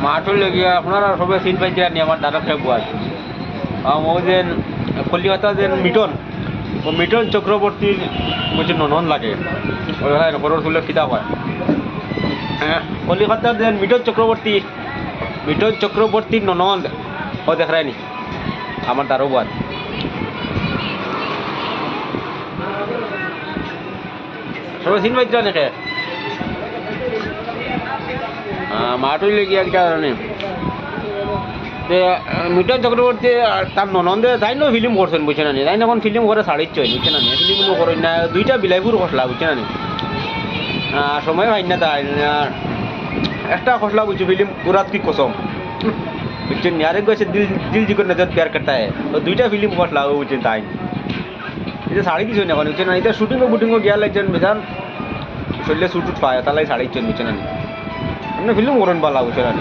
মাঠর লেগিয়া আপনারা সবাই চিন পাইতে আনি আমার দাদা খেয়ে বুয়াজ ও যে কলিকাতা যে মিটন ও মিটন চক্রবর্তীর বুঝি ননন লাগে ওই হয় ঘরের ফুলের কিতাব হয় হ্যাঁ কলিকাতার যে মিটন চক্রবর্তীর ননদ ও দেখায়নি আমার দারো বুয়াজ সবাই চিন পাইতে নাকি মাঠই লেগে আর কারণে মিটন চক্রবর্তী তার ননন্দে তাই না ফিল্ম করছেন বুঝছে না তাই না এখন ফিল্ম করে ছাড়িচ্ছে বুঝছে না ফিল্ম করেন না দুইটা বিলাইপুর খসলা বুঝছে না সময় হয় না তাই একটা খসলা বুঝছো ফিল্ম পুরাত কি কসম বুঝছেন আরেক গেছে দিল জিগর নজর প্যার করতা তো দুইটা ফিল্ম খসলা বুঝছেন তাই এটা শাড়ি দিচ্ছেন এখন বুঝছে না এটা শুটিংও গিয়া লাগছেন বেজান শরীরে শুট পায় তাহলে শাড়িচ্ছেন বুঝছে না আপনি ফিল্ম করেন পালা বুঝছে না